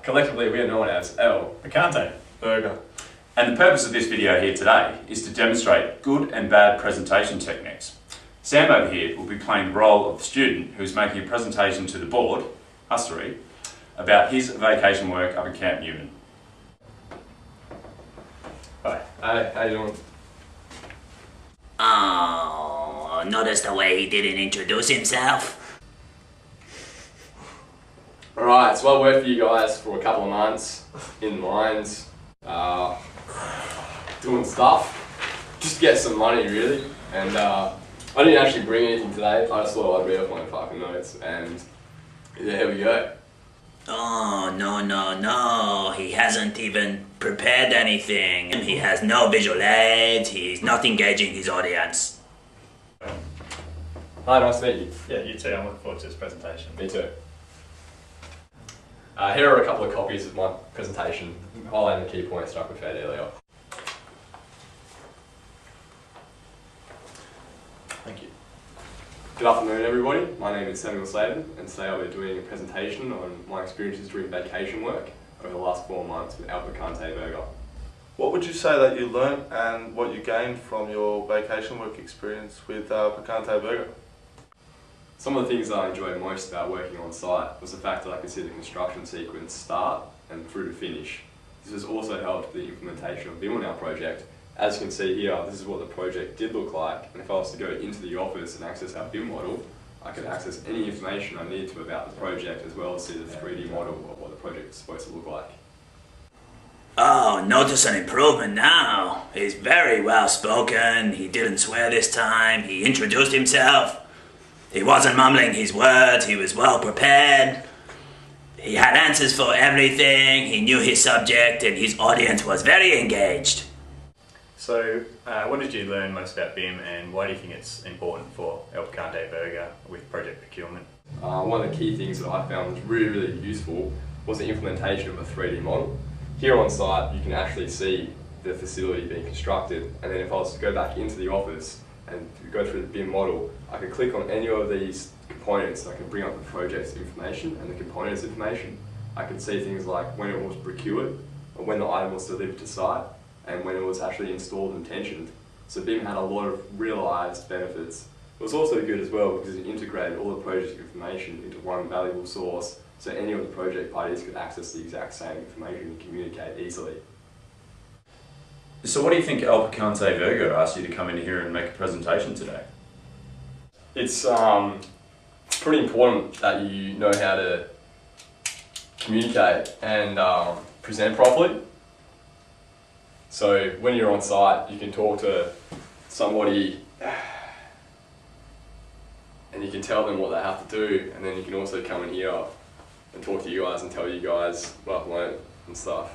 Collectively, we are known as PICANTE, VERGA. And the purpose of this video here today is to demonstrate good and bad presentation techniques. Sam over here will be playing the role of the student who is making a presentation to the board, us three, about his vacation work up at Camp Newman. Hi, how you doing? Oh, notice the way he didn't introduce himself? Alright, so I worked for you guys for a couple of months in mines, doing stuff, just to get some money really, and I didn't actually bring anything today. I just thought I'd read off my fucking notes, and yeah, here we go. Oh, no, he hasn't even prepared anything. He has no visual aids, he's not engaging his audience. Hi, nice to meet you. Yeah, you too. I'm looking forward to this presentation. Me too. Here are a couple of copies of my presentation, highlighting the key points that I prepared earlier. Thank you. Good afternoon everybody, my name is Samuel Sladen and today I'll be doing a presentation on my experiences during vacation work over the last 4 months with PICANTE VERGA. What would you say that you learnt and what you gained from your vacation work experience with PICANTE VERGA? Some of the things that I enjoyed most about working on site was the fact that I could see the construction sequence start and through to finish. This has also helped the implementation of BIM on our project. As you can see here, this is what the project did look like, and if I was to go into the office and access our BIM model, I could access any information I needed to about the project as well as see the 3D model of what the project is supposed to look like. Oh, notice an improvement now. He's very well spoken, he didn't swear this time, he introduced himself. He wasn't mumbling his words, he was well prepared. He had answers for everything, he knew his subject, and his audience was very engaged. So, what did you learn most about BIM and why do you think it's important for PICANTE VERGA with project procurement? One of the key things that I found was really useful was the implementation of a 3D model. Here on site you can actually see the facility being constructed, and then if I was to go back into the office and go through the BIM model, I could click on any of these components and I could bring up the project's information and the components information. I could see things like when it was procured, or when the item was delivered to site, and when it was actually installed and tensioned. So BIM had a lot of realised benefits. It was also good as well because it integrated all the project information into one valuable source, so any of the project parties could access the exact same information and communicate easily. So what do you think PICANTE VERGA asked you to come in here and make a presentation today? It's pretty important that you know how to communicate and present properly. So when you're on site, you can talk to somebody and you can tell them what they have to do, and then you can also come in here and talk to you guys and tell you guys what I've learned and stuff.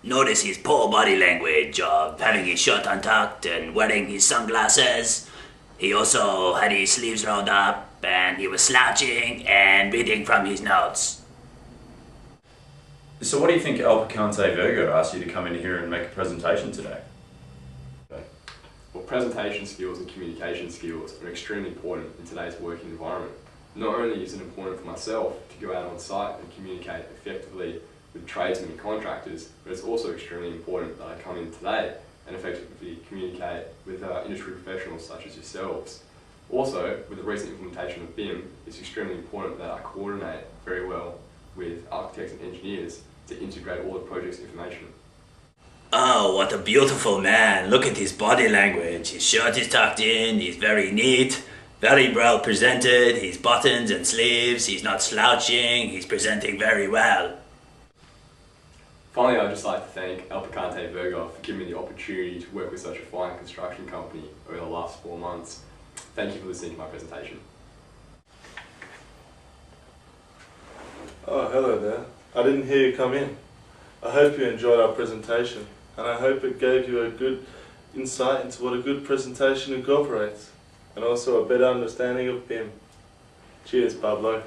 Notice his poor body language of having his shirt untucked and wearing his sunglasses. He also had his sleeves rolled up and he was slouching and reading from his notes. So what do you think PICANTE VERGA asked you to come in here and make a presentation today? Well, presentation skills and communication skills are extremely important in today's working environment. Not only is it important for myself to go out on site and communicate effectively with tradesmen and contractors, but it's also extremely important that I come in today and effectively communicate with industry professionals such as yourselves. Also, with the recent implementation of BIM, it's extremely important that I coordinate very well with architects and engineers to integrate all the project's information. Oh, what a beautiful man. Look at his body language. His shirt is tucked in, he's very neat, very well presented, his buttons and sleeves, he's not slouching, he's presenting very well. Finally, I'd just like to thank PICANTE VERGA for giving me the opportunity to work with such a fine construction company over the last 4 months. Thank you for listening to my presentation. Oh, hello there. I didn't hear you come in. I hope you enjoyed our presentation, and I hope it gave you a good insight into what a good presentation incorporates, and also a better understanding of BIM. Cheers, Pablo.